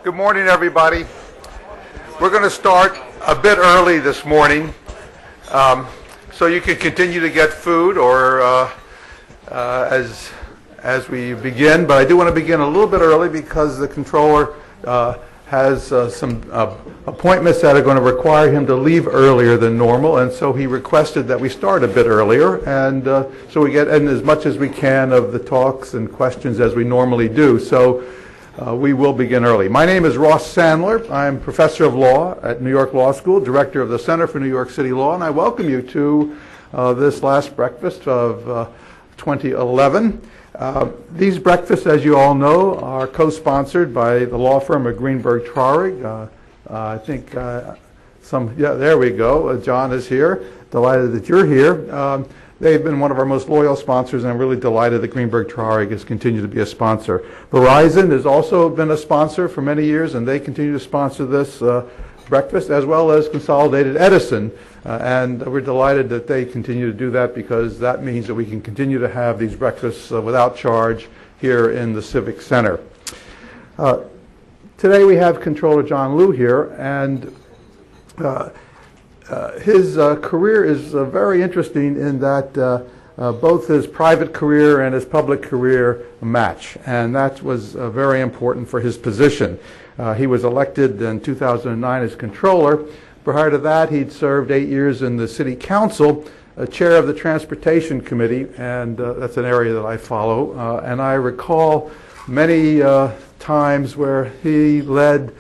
Good morning, everybody. We're going to start a bit early this morning, so you can continue to get food or as we begin. But I do want to begin a little bit early because the controller has some appointments that are going to require him to leave earlier than normal, and so he requested that we start a bit earlier, and so we get in as much as we can of the talks and questions as we normally do. So we will begin early. My name is Ross Sandler. I'm professor of law at New York Law School, director of the Center for New York City Law, and I welcome you to this last breakfast of 2011. These breakfasts, as you all know, are co-sponsored by the law firm of Greenberg Traurig. I think there we go. John is here. Delighted that you're here. They've been one of our most loyal sponsors, and I'm really delighted that Greenberg Traurig has continued to be a sponsor. Verizon has also been a sponsor for many years, and they continue to sponsor this breakfast, as well as Consolidated Edison. And we're delighted that they continue to do that because that means that we can continue to have these breakfasts without charge here in the Civic Center. Today we have Controller John Liu here, and his career is very interesting in that both his private career and his public career match, and that was very important for his position. He was elected in 2009 as controller. Prior to that, he'd served 8 years in the city council, chair of the transportation committee, and that's an area that I follow. And I recall many times where he led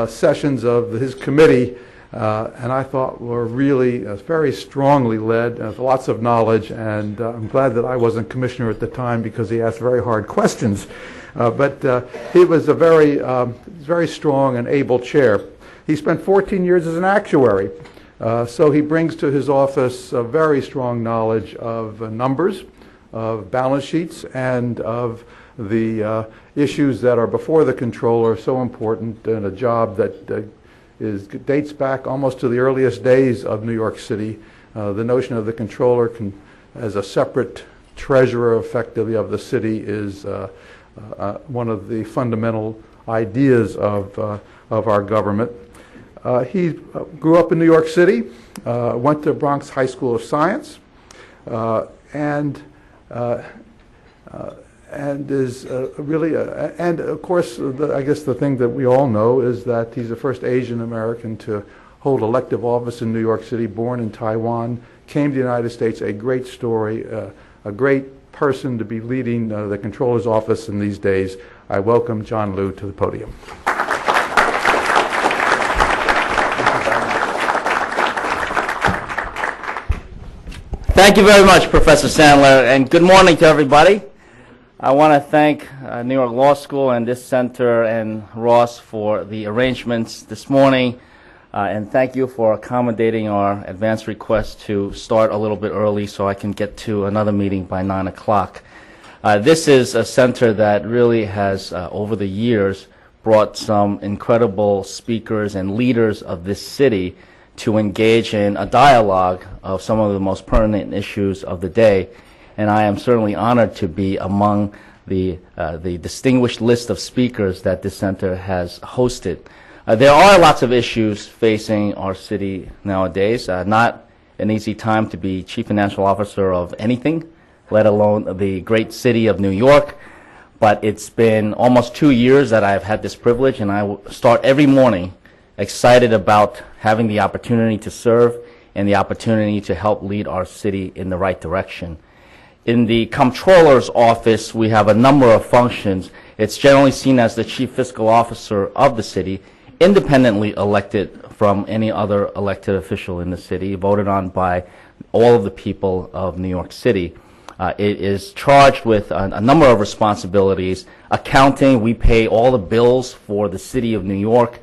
sessions of his committee, and I thought were really very strongly led, lots of knowledge, and I'm glad that I wasn't commissioner at the time because he asked very hard questions. But he was a very strong and able chair. He spent 14 years as an actuary, so he brings to his office a very strong knowledge of numbers, of balance sheets, and of the issues that are before the controller, so important in a job that dates back almost to the earliest days of New York City. The notion of the controller as a separate treasurer, effectively, of the city is one of the fundamental ideas of our government. He grew up in New York City, went to Bronx High School of Science, and is really, and of course, I guess the thing that we all know is that he's the first Asian American to hold elective office in New York City, born in Taiwan, came to the United States, a great story, a great person to be leading the controller's office in these days. I welcome John Liu to the podium. Thank you very much, Professor Sandler, and good morning to everybody. I want to thank New York Law School and this center and Ross for the arrangements this morning, and thank you for accommodating our advance request to start a little bit early so I can get to another meeting by 9 o'clock. This is a center that really has, over the years, brought some incredible speakers and leaders of this city to engage in a dialogue of some of the most pertinent issues of the day. And I am certainly honored to be among the distinguished list of speakers that this center has hosted. There are lots of issues facing our city nowadays. Not an easy time to be chief financial officer of anything, let alone the great city of New York. But it's been almost 2 years that I've had this privilege, and I start every morning excited about having the opportunity to serve and the opportunity to help lead our city in the right direction. In the Comptroller's office, we have a number of functions. It's generally seen as the chief fiscal officer of the city, independently elected from any other elected official in the city, voted on by all of the people of New York City. It is charged with a number of responsibilities. Accounting, we pay all the bills for the city of New York.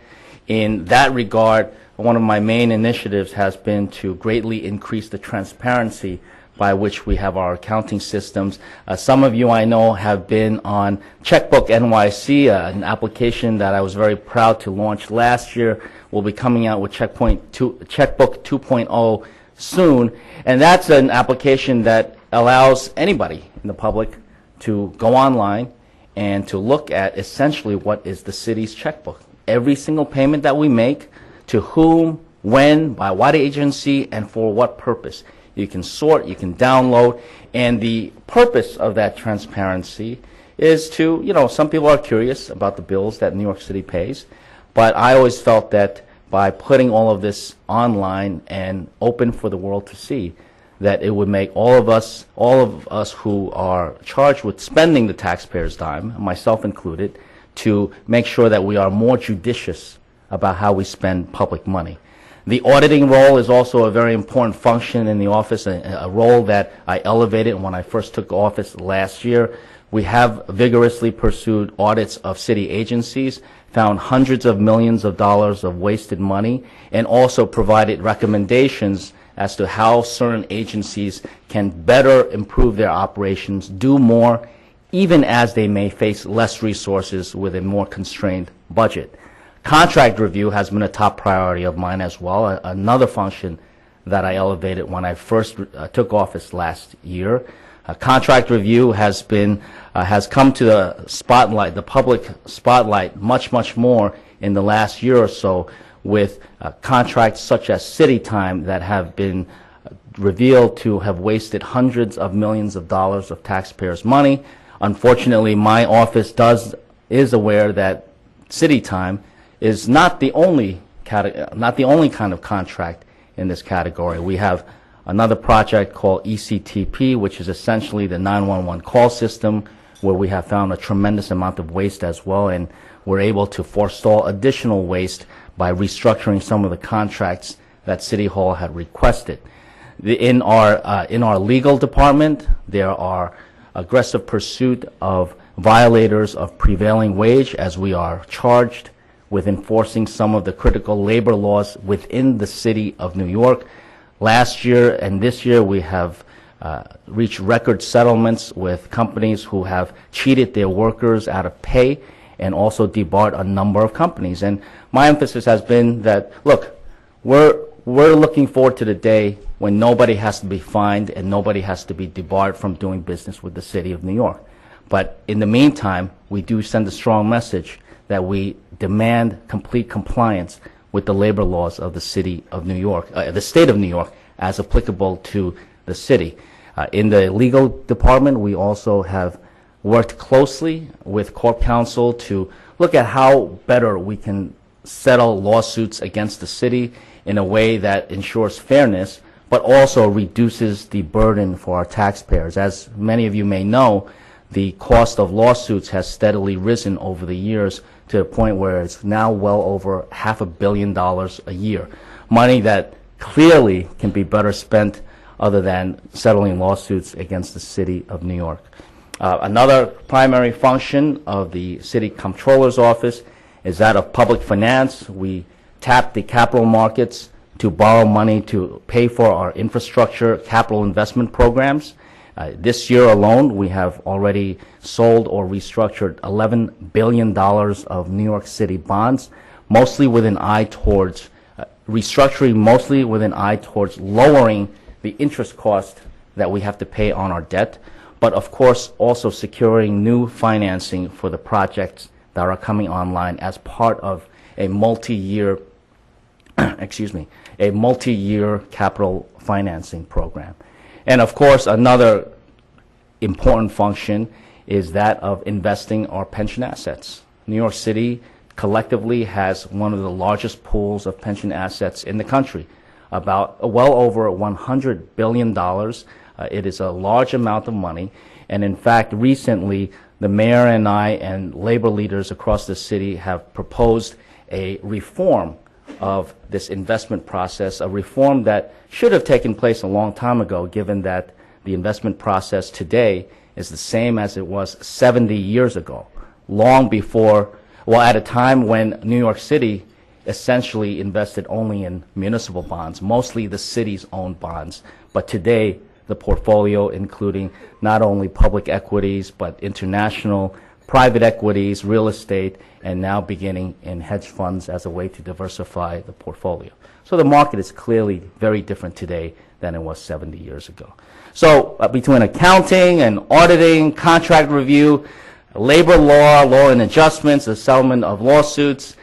In that regard, one of my main initiatives has been to greatly increase the transparency by which we have our accounting systems. Some of you I know have been on Checkbook NYC, an application that I was very proud to launch last year. We'll be coming out with Checkbook 2.0 soon, and that's an application that allows anybody in the public to go online and to look at essentially what is the city's checkbook. Every single payment that we make, to whom, when, by what agency, and for what purpose. You can sort, you can download, and the purpose of that transparency is to, some people are curious about the bills that New York City pays, but I always felt that by putting all of this online and open for the world to see, that it would make all of us who are charged with spending the taxpayers' dime, myself included, to make sure that we are more judicious about how we spend public money. The auditing role is also a very important function in the office, a role that I elevated when I first took office last year. We have vigorously pursued audits of city agencies, found hundreds of millions of dollars of wasted money, and also provided recommendations as to how certain agencies can better improve their operations, do more, even as they may face less resources with a more constrained budget. Contract review has been a top priority of mine as well, another function that I elevated when I first took office last year. Contract review has come to the spotlight, the public spotlight, much more in the last year or so, with contracts such as City Time that have been revealed to have wasted hundreds of millions of dollars of taxpayers' money. Unfortunately, my office is aware that City Time is not the only kind of contract in this category. We have another project called ECTP, which is essentially the 911 call system, where we have found a tremendous amount of waste as well, and we're able to forestall additional waste by restructuring some of the contracts that City Hall had requested. In our legal department, there are aggressive pursuit of violators of prevailing wage, as we are charged with enforcing some of the critical labor laws within the city of New York. Last year and this year, we have reached record settlements with companies who have cheated their workers out of pay and also debarred a number of companies. And my emphasis has been that, look, we're looking forward to the day when nobody has to be fined and nobody has to be debarred from doing business with the city of New York. But in the meantime, we do send a strong message that we demand complete compliance with the labor laws of the city of New York, the state of New York, as applicable to the city. In the legal department, we also have worked closely with Corp Counsel to look at how better we can settle lawsuits against the city in a way that ensures fairness, but also reduces the burden for our taxpayers. As many of you may know, the cost of lawsuits has steadily risen over the years to a point where it's now well over $500 million a year. Money that clearly can be better spent other than settling lawsuits against the city of New York. Another primary function of the city comptroller's office is that of public finance. We tap the capital markets to borrow money to pay for our infrastructure capital investment programs. This year alone, we have already sold or restructured $11 billion of New York City bonds, mostly with an eye towards restructuring, mostly with an eye towards lowering the interest cost that we have to pay on our debt, but of course also securing new financing for the projects that are coming online as part of a multi-year a multi-year capital financing program. And of course, another important function is that of investing our pension assets. New York City collectively has one of the largest pools of pension assets in the country, about well over $100 billion. It is a large amount of money. And in fact, recently, the mayor and I and labor leaders across the city have proposed a reform of this investment process, a reform that should have taken place a long time ago, given that the investment process today is the same as it was 70 years ago, long before, well, at a time when New York City essentially invested only in municipal bonds, mostly the city's own bonds. But today, the portfolio, including not only public equities, but international private equities, real estate, and now beginning in hedge funds as a way to diversify the portfolio. So the market is clearly very different today than it was 70 years ago. So between accounting and auditing, contract review, labor law, law and adjustments, the settlement of lawsuits,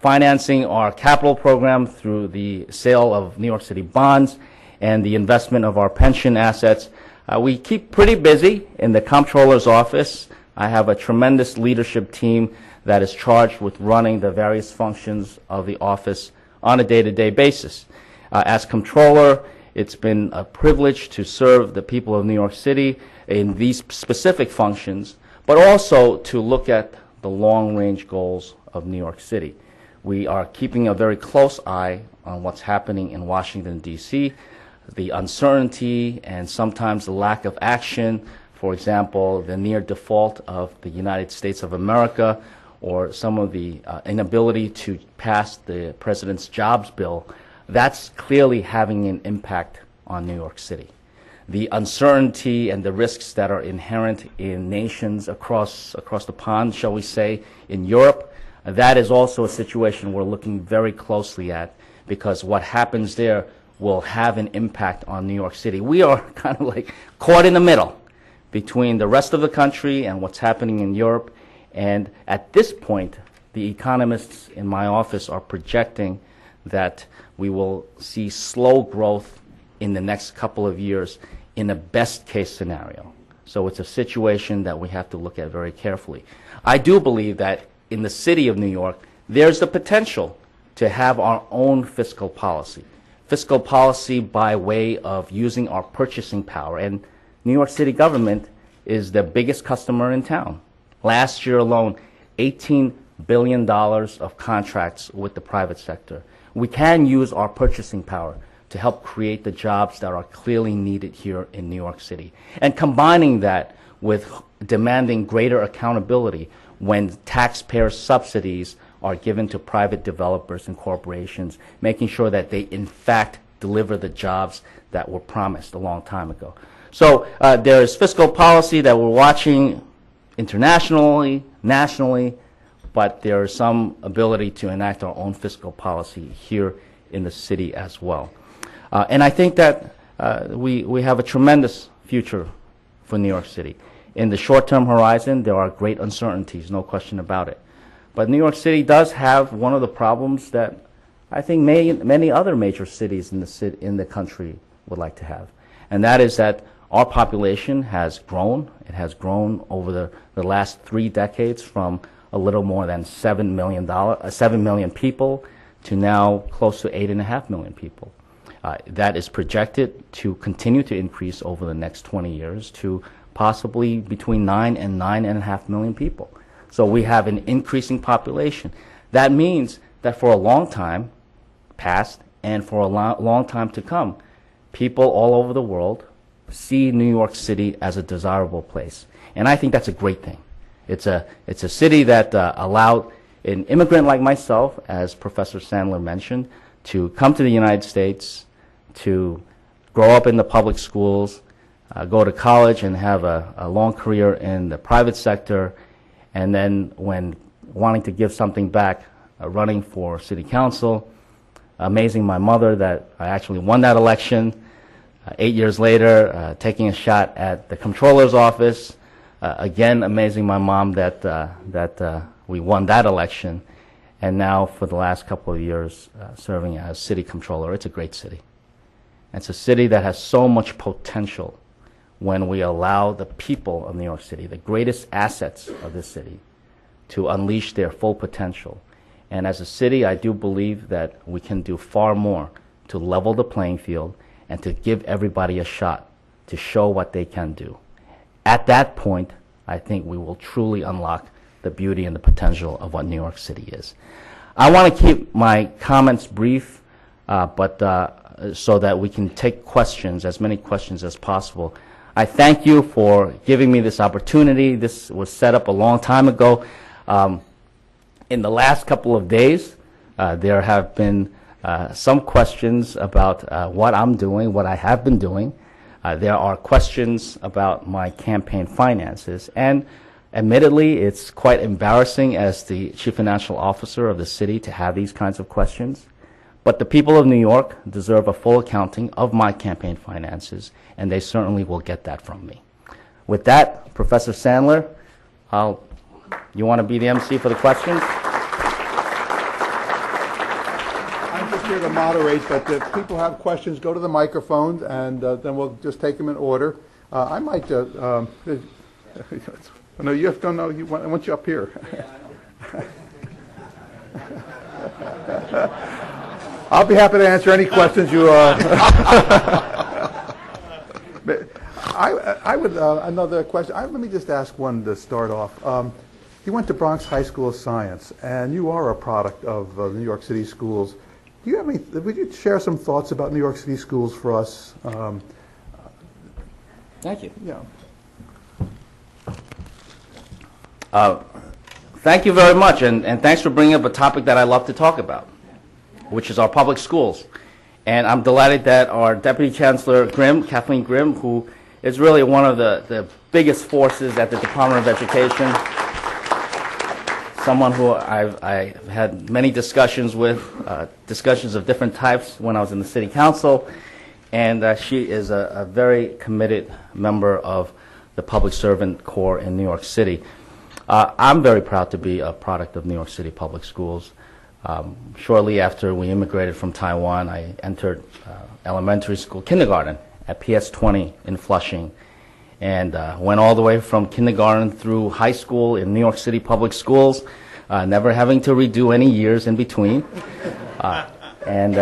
financing our capital program through the sale of New York City bonds, and the investment of our pension assets. We keep pretty busy in the Comptroller's office. I have a tremendous leadership team that is charged with running the various functions of the office on a day-to-day basis. As Comptroller, it's been a privilege to serve the people of New York City in these specific functions, but also to look at the long-range goals of New York City. We are keeping a very close eye on what's happening in Washington, D.C., the uncertainty and sometimes the lack of action, for example, the near default of the United States of America, or some of the inability to pass the president's jobs bill. That's clearly having an impact on New York City. The uncertainty and the risks that are inherent in nations across the pond, shall we say, in Europe, that is also a situation we're looking very closely at, because what happens there will have an impact on New York City. We are kind of like caught in the middle between the rest of the country and what's happening in Europe. And at this point, the economists in my office are projecting that we will see slow growth in the next couple of years in a best case scenario. So it's a situation that we have to look at very carefully. I do believe that in the city of New York, there's the potential to have our own fiscal policy. Fiscal policy by way of using our purchasing power. And New York City government is the biggest customer in town. Last year alone, $18 billion of contracts with the private sector. We can use our purchasing power to help create the jobs that are clearly needed here in New York City. And combining that with demanding greater accountability when taxpayer subsidies are given to private developers and corporations, making sure that they in fact deliver the jobs that were promised a long time ago. So there is fiscal policy that we're watching internationally, nationally, but there is some ability to enact our own fiscal policy here in the city as well. And I think that we have a tremendous future for New York City. In the short-term horizon, there are great uncertainties, no question about it. But New York City does have one of the problems that I think many other major cities in the country would like to have. And that is that our population has grown. It has grown over the last 3 decades from a little more than 7 million people to now close to 8.5 million people. That is projected to continue to increase over the next 20 years to possibly between 9 and 9.5 million people. So we have an increasing population. That means that for a long time past and for a long time to come, people all over the world see New York City as a desirable place. And I think that's a great thing. It's a city that allowed an immigrant like myself, as Professor Sandler mentioned, to come to the United States, to grow up in the public schools, go to college and have a long career in the private sector, and then when wanting to give something back, running for city council, amazing my mother that I actually won that election. 8 years later, taking a shot at the Comptroller's office, again amazing my mom that we won that election, and now for the last couple of years serving as city Comptroller. It's a great city. It's a city that has so much potential when we allow the people of New York City, the greatest assets of this city, to unleash their full potential. And as a city, I do believe that we can do far more to level the playing field and to give everybody a shot to show what they can do. At that point, I think we will truly unlock the beauty and the potential of what New York City is. I want to keep my comments brief, so that we can take questions, as many questions as possible. I thank you for giving me this opportunity. This was set up a long time ago. In the last couple of days, there have been some questions about what I'm doing, what I have been doing. There are questions about my campaign finances. And admittedly, it's quite embarrassing as the Chief Financial Officer of the city to have these kinds of questions. But the people of New York deserve a full accounting of my campaign finances, and they certainly will get that from me. With that, Professor Sandler, you want to be the MC for the questions? I'm just here to moderate, but if people have questions, go to the microphones, and then we'll just take them in order. I might, no, you have to know, I want you up here. I'll be happy to answer any questions you. I would another question. Let me just ask one to start off. You went to Bronx High School of Science, and you are a product of the New York City schools. Do you have any? Would you share some thoughts about New York City schools for us? Thank you. Yeah. Thank you very much, and thanks for bringing up a topic that I love to talk about, which is our public schools. And I'm delighted that our Deputy Chancellor Grimm, Kathleen Grimm, who is really one of the biggest forces at the Department of Education, someone who I've had many discussions with, discussions of different types when I was in the City Council, and she is a very committed member of the Public Servant Corps in New York City. I'm very proud to be a product of New York City Public Schools. Shortly after we immigrated from Taiwan, I entered elementary school, kindergarten, at PS 20 in Flushing, and went all the way from kindergarten through high school in New York City Public Schools, never having to redo any years in between, and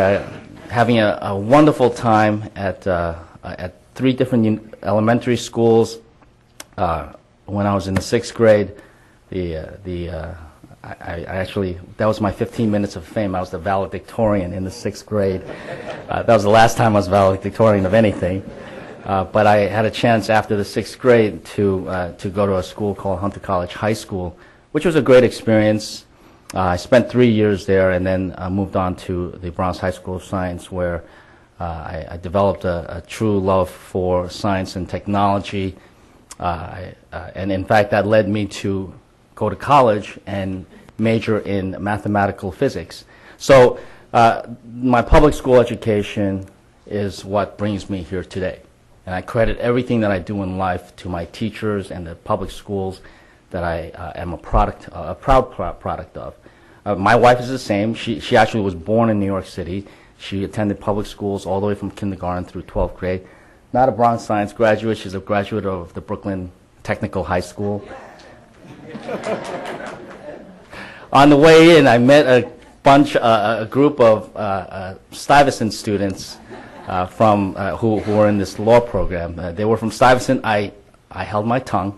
having a wonderful time at 3 different elementary schools. When I was in the 6th grade, I actually, that was my 15 minutes of fame. I was the valedictorian in the 6th grade. That was the last time I was valedictorian of anything. But I had a chance after the 6th grade to go to a school called Hunter College High School, which was a great experience. I spent 3 years there and then moved on to the Bronx High School of Science, where I developed a true love for science and technology. And in fact, that led me to go to college and major in mathematical physics. So my public school education is what brings me here today. And I credit everything that I do in life to my teachers and the public schools that I am a proud product of. My wife is the same. She actually was born in New York City. She attended public schools all the way from kindergarten through 12th grade. Not a Bronx Science graduate. She's a graduate of the Brooklyn Technical High School. On the way in, I met a group of Stuyvesant students who were in this law program. They were from Stuyvesant. I held my tongue,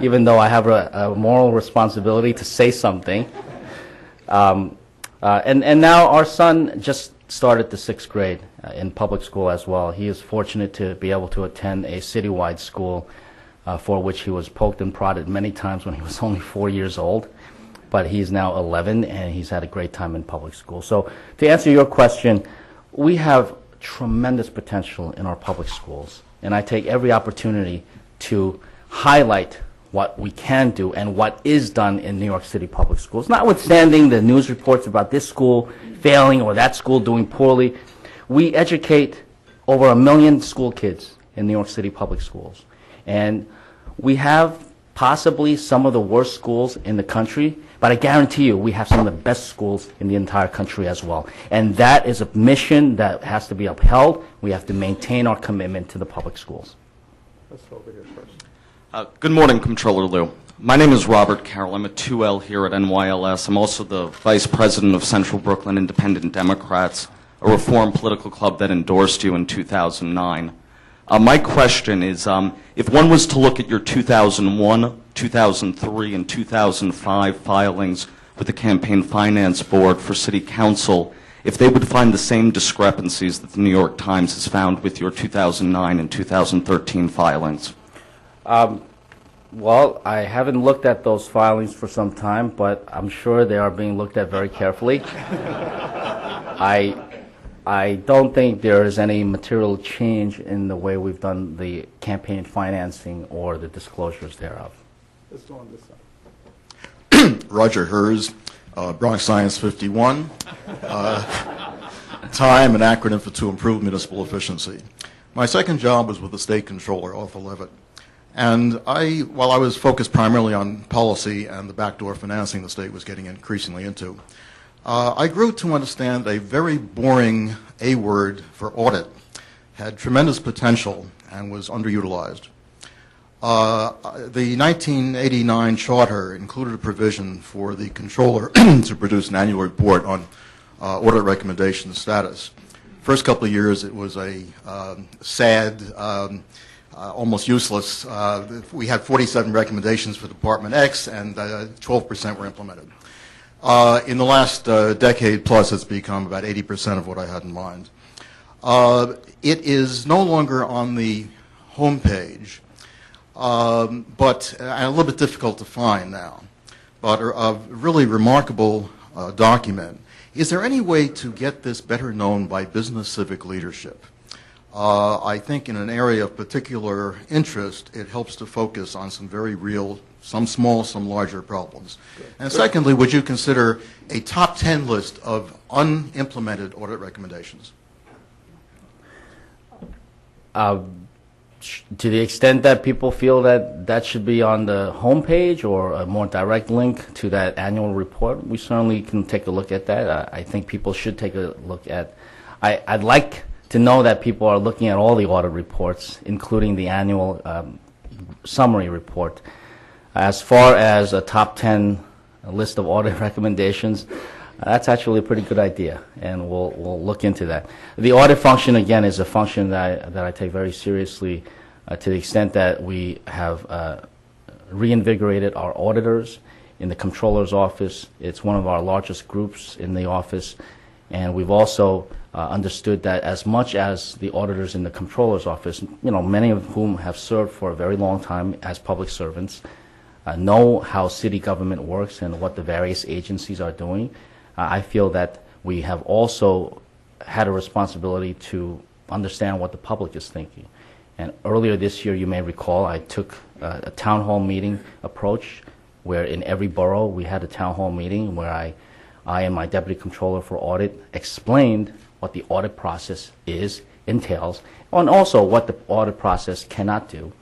even though I have a moral responsibility to say something. And now our son just started the 6th grade in public school as well. He is fortunate to be able to attend a citywide school for which he was poked and prodded many times when he was only 4 years old. But he's now 11, and he's had a great time in public school. So to answer your question, we have tremendous potential in our public schools. And I take every opportunity to highlight what we can do and what is done in New York City public schools, notwithstanding the news reports about this school failing or that school doing poorly. We educate over 1 million school kids in New York City public schools. And we have possibly some of the worst schools in the country, but I guarantee you we have some of the best schools in the entire country as well. And that is a mission that has to be upheld. We have to maintain our commitment to the public schools. Let's go over here first. Good morning, Comptroller Liu. My name is Robert Carroll. I'm a 2L here at NYLS. I'm also the Vice President of Central Brooklyn Independent Democrats, a reform political club that endorsed you in 2009. My question is, if one was to look at your 2001, 2003, and 2005 filings with the Campaign Finance Board for City Council, if they would find the same discrepancies that the New York Times has found with your 2009 and 2013 filings? Well, I haven't looked at those filings for some time, but I'm sure they are being looked at very carefully. I don't think there is any material change in the way we've done the campaign financing or the disclosures thereof. Let's go on this side. Roger Hers, Bronx Science 51. Time, an acronym for to improve municipal efficiency. My second job was with the state controller, Arthur Levitt. And while I was focused primarily on policy and the backdoor financing the state was getting increasingly into, I grew to understand a very boring A word for audit had tremendous potential and was underutilized. The 1989 charter included a provision for the controller to produce an annual report on audit recommendation status. First couple of years, it was a sad, almost useless. We had 47 recommendations for Department X, and 12% were implemented. In the last decade plus, it's become about 80% of what I had in mind. It is no longer on the homepage, but a little bit difficult to find now, but a really remarkable document. Is there any way to get this better known by business civic leadership? I think in an area of particular interest, it helps to focus on some very real, some small, some larger problems. And secondly, would you consider a top 10 list of unimplemented audit recommendations? To the extent that people feel that that should be on the homepage or a more direct link to that annual report, we certainly can take a look at that. I think people should take a look at. I'd like to know that people are looking at all the audit reports, including the annual summary report. As far as a top 10 list of audit recommendations, that's actually a pretty good idea, and we'll look into that. The audit function, again, is a function that I take very seriously to the extent that we have reinvigorated our auditors in the Comptroller's office. It's one of our largest groups in the office, and we've also understood that as much as the auditors in the Comptroller's office, many of whom have served for a very long time as public servants, know how city government works and what the various agencies are doing. I feel that we have also had a responsibility to understand what the public is thinking. And earlier this year, you may recall, I took a town hall meeting approach where in every borough we had a town hall meeting where I and my deputy controller for audit explained what the audit process entails, and also what the audit process cannot do,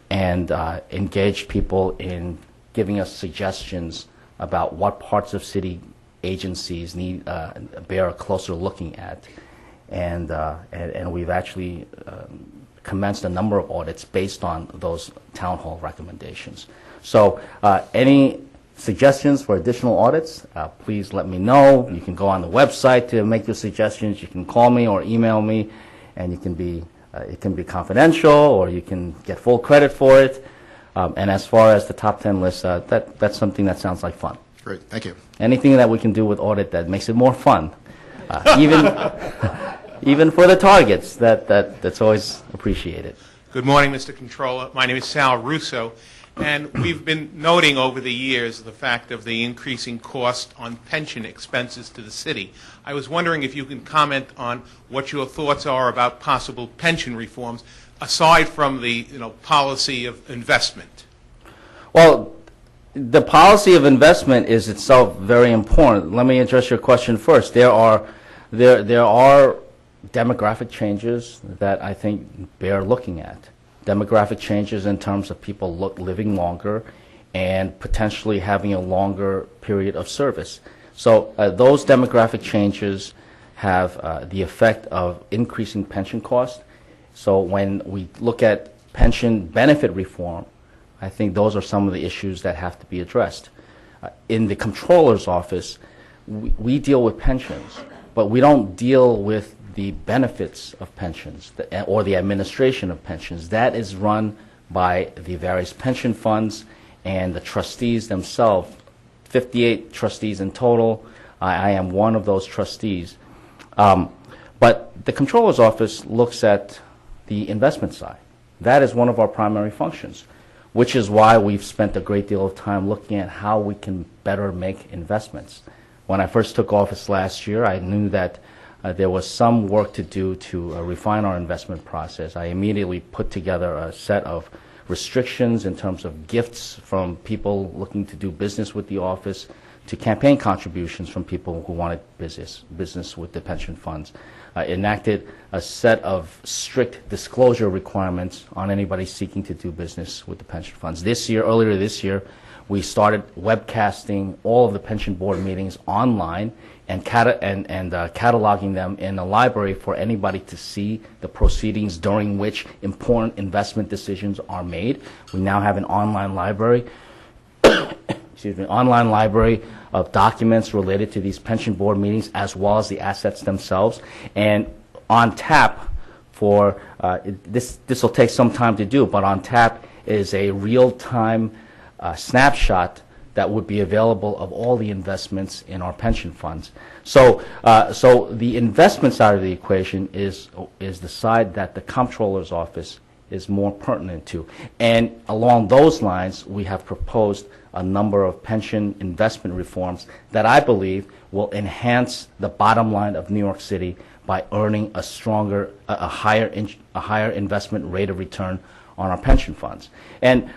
and engaged people in giving us suggestions about what parts of city agencies need bear a closer looking at, and we've actually commenced a number of audits based on those town hall recommendations. So any suggestions for additional audits, please let me know. You can go on the website to make your suggestions. You can call me or email me, and you can be it can be confidential, or you can get full credit for it. And as far as the top 10 list, that's something that sounds like fun. Great, thank you. Anything that we can do with audit that makes it more fun, even even for the targets, that's always appreciated. Good morning, Mr. Controller. My name is Sal Russo, and we've been noting over the years the fact of the increasing cost on pension expenses to the city. I was wondering if you can comment on what your thoughts are about possible pension reforms, aside from the policy of investment. Well, the policy of investment is itself very important. Let me address your question first. There are demographic changes that I think bear looking at. Demographic changes in terms of people living longer and potentially having a longer period of service. So those demographic changes have the effect of increasing pension costs. So when we look at pension benefit reform, I think those are some of the issues that have to be addressed. In the Comptroller's office, we deal with pensions, but we don't deal with the benefits of pensions or the administration of pensions. That is run by the various pension funds and the trustees themselves, 58 trustees in total. I am one of those trustees. But the Comptroller's office looks at the investment side. That is one of our primary functions, which is why we've spent a great deal of time looking at how we can better make investments. When I first took office last year, I knew that there was some work to do to refine our investment process. I immediately put together a set of restrictions, in terms of gifts from people looking to do business with the office, to campaign contributions from people who wanted business with the pension funds. Enacted a set of strict disclosure requirements on anybody seeking to do business with the pension funds. Earlier this year, we started webcasting all of the pension board meetings online and cataloging them in a library for anybody to see the proceedings during which important investment decisions are made. We now have an online library, online library of documents related to these pension board meetings as well as the assets themselves. And on tap for, this will take some time to do, but on tap is a real-time snapshot that would be available of all the investments in our pension funds. So the investment side of the equation is the side that the Comptroller's office is more pertinent to. And along those lines, we have proposed a number of pension investment reforms that I believe will enhance the bottom line of New York City by earning a higher investment rate of return on our pension funds. And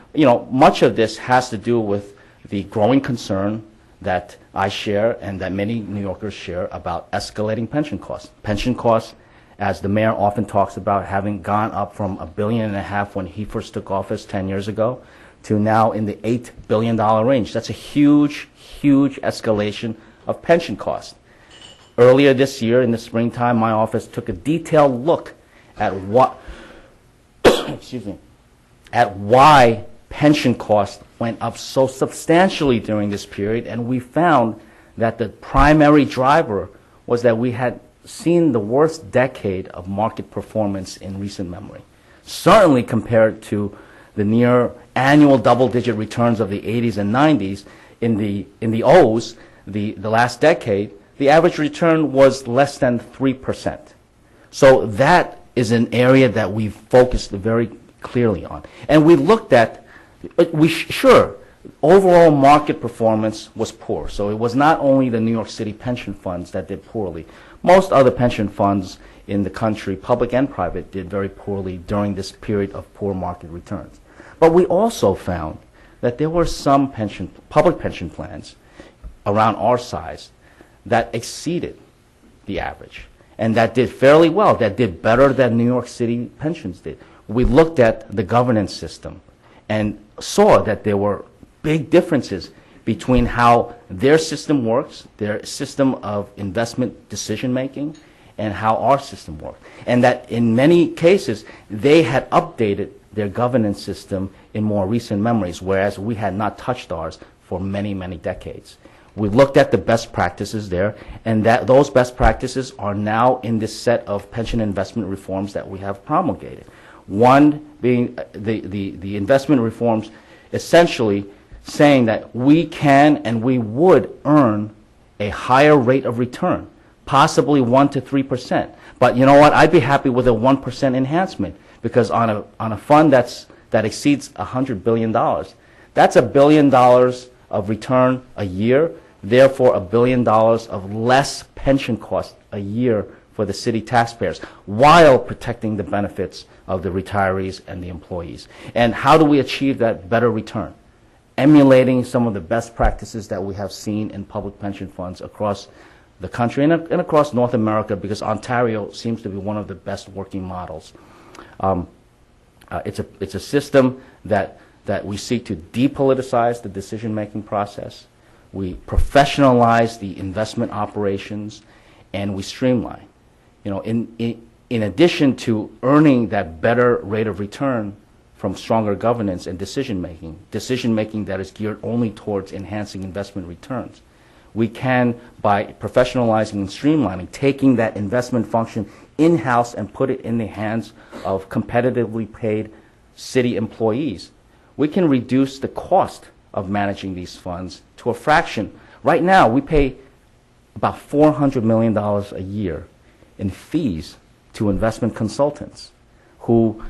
much of this has to do with the growing concern that I share and that many New Yorkers share about escalating pension costs. Pension costs, as the mayor often talks about, having gone up from $1.5 billion when he first took office 10 years ago to now in the $8 billion range. That's a huge, huge escalation of pension costs. Earlier this year, in the springtime, my office took a detailed look at why pension costs went up so substantially during this period, and we found that the primary driver was that we had seen the worst decade of market performance in recent memory. Certainly compared to the near annual double-digit returns of the 80s and 90s, in the O's, the last decade, the average return was less than 3%. So that is an area that we've focused very clearly on. And we looked at, overall market performance was poor. So it was not only the New York City pension funds that did poorly. Most other pension funds in the country, public and private, did very poorly during this period of poor market returns. But we also found that there were some public pension plans around our size that exceeded the average and that did fairly well, that did better than New York City pensions did. We looked at the governance system and saw that there were big differences between how their system works, their system of investment decision making, and how our system worked. And that in many cases, they had updated their governance system in more recent memories, whereas we had not touched ours for many, many decades. We looked at the best practices there, and that those best practices are now in this set of pension investment reforms that we have promulgated. One being the investment reforms essentially saying that we can and we would earn a higher rate of return, possibly 1 to 3%. But you know what? I'd be happy with a 1% enhancement, because on a fund that exceeds $100 billion, that's $1 billion of return a year, therefore $1 billion of less pension cost a year for the city taxpayers, while protecting the benefits of the retirees and the employees. And how do we achieve that better return? Emulating some of the best practices that we have seen in public pension funds across the country and across North America, because Ontario seems to be one of the best working models. It's a system that we seek to depoliticize the decision-making process. We professionalize the investment operations, and we streamline. In addition to earning that better rate of return from stronger governance and decision-making that is geared only towards enhancing investment returns, we can, by professionalizing and streamlining, taking that investment function in-house and put it in the hands of competitively paid city employees, we can reduce the cost of managing these funds to a fraction. Right now, we pay about $400 million a year in fees to investment consultants who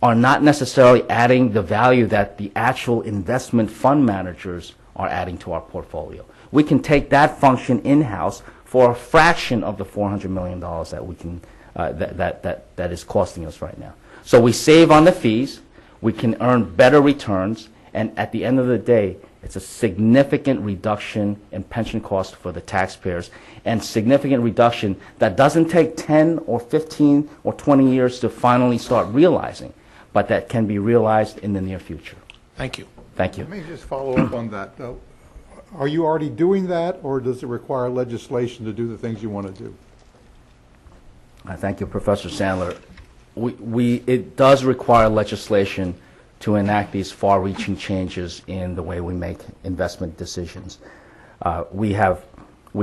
are not necessarily adding the value that the actual investment fund managers are adding to our portfolio. We can take that function in-house for a fraction of the $400 million that we can that is costing us right now. So we save on the fees, we can earn better returns, and at the end of the day, it's a significant reduction in pension costs for the taxpayers, and significant reduction that doesn't take 10 or 15 or 20 years to finally start realizing, but that can be realized in the near future. Thank you. Thank you. Let me just follow up on that, though. Are you already doing that, or does it require legislation to do the things you want to do? Thank you, Professor Sandler. It does require legislation to enact these far-reaching changes in the way we make investment decisions. We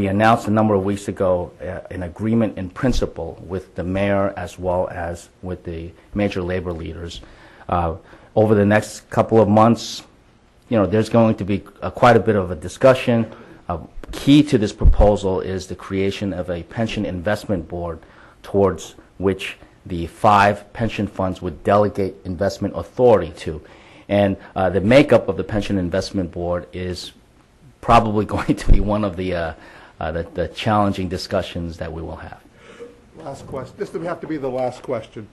announced a number of weeks ago an agreement in principle with the mayor as well as with the major labor leaders. Over the next couple of months, there's going to be quite a bit of a discussion. Key to this proposal is the creation of a pension investment board towards which the 5 pension funds would delegate investment authority to. And the makeup of the pension investment board is probably going to be one of the challenging discussions that we will have. Last question. This would have to be the last question.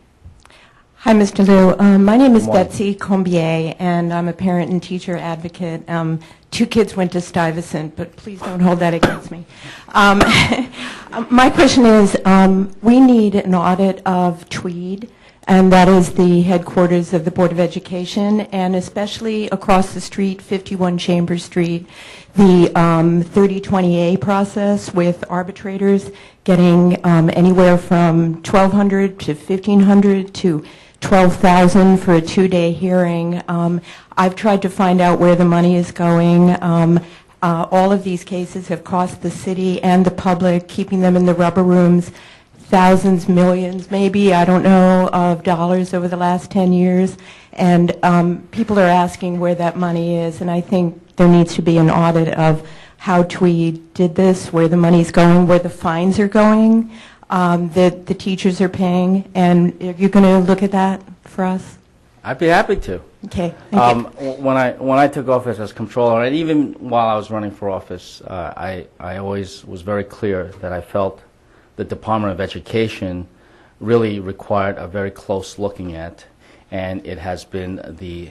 Hi, Mr. Liu. My name is Good morning. Betsy Combier, and I'm a parent and teacher advocate. 2 kids went to Stuyvesant, but please don't hold that against me. My question is, we need an audit of Tweed, and that is the headquarters of the Board of Education, and especially across the street, 51 Chambers Street, the 3020A process with arbitrators getting anywhere from $1,200 to $1,500 to $12,000 for a 2-day hearing. I've tried to find out where the money is going. All of these cases have cost the city and the public, keeping them in the rubber rooms, thousands, millions, maybe, I don't know, of dollars over the last 10 years. And people are asking where that money is, and I think there needs to be an audit of how Tweed did this, where the money's going, where the fines are going, that the teachers are paying, and you're going to look at that for us? I'd be happy to. Okay, thank you. When I took office as comptroller, and even while I was running for office, I always was very clear that I felt the Department of Education really required a very close looking at, and it has been the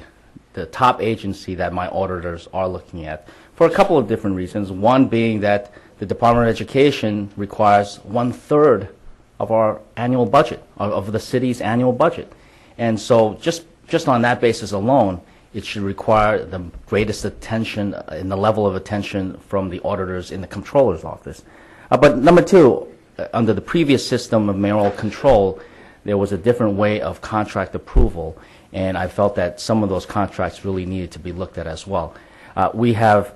top agency that my auditors are looking at for a couple of different reasons. One being that the Department of Education requires 1/3 of our annual budget, of the city's annual budget. And so just on that basis alone, it should require the greatest attention and the level of attention from the auditors in the comptroller's office. But number 2, under the previous system of mayoral control, there was a different way of contract approval, and I felt that some of those contracts really needed to be looked at as well. We have,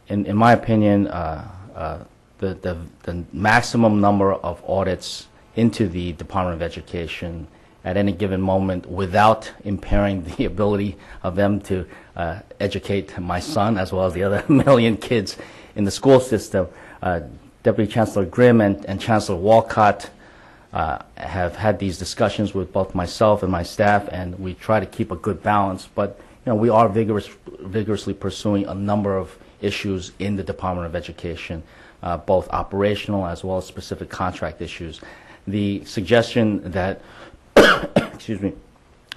in my opinion, the maximum number of audits into the Department of Education at any given moment without impairing the ability of them to educate my son as well as the other million kids in the school system. Deputy Chancellor Grimm and Chancellor Walcott have had these discussions with both myself and my staff, and we try to keep a good balance. But we are vigorously pursuing a number of issues in the Department of Education, both operational as well as specific contract issues. The suggestion that excuse me,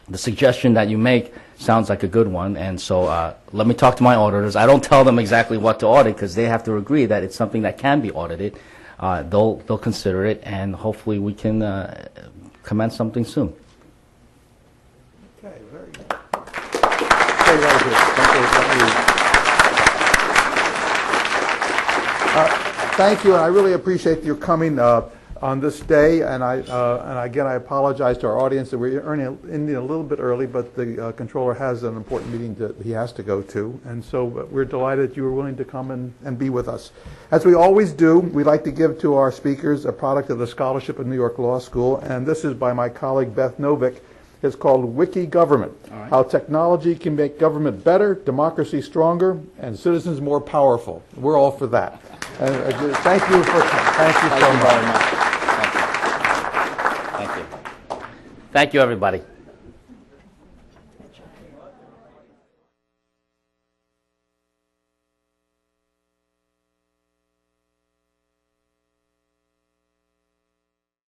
the suggestion that you make sounds like a good one, and so let me talk to my auditors. I don't tell them exactly what to audit because they have to agree that it's something that can be audited. They'll consider it, and hopefully we can commence something soon. Okay, very good. Stay right here. Thank you, and I really appreciate your coming on this day, and again, I apologize to our audience that we're ending a little bit early, but the controller has an important meeting that he has to go to, and so we're delighted you were willing to come and be with us. As we always do, we like to give to our speakers a product of the scholarship of New York Law School, and this is by my colleague Beth Novick. It's called Wiki Government, How Technology Can Make Government Better, Democracy Stronger, and Citizens More Powerful. We're all for that. And thank you so much. Thank you, everybody.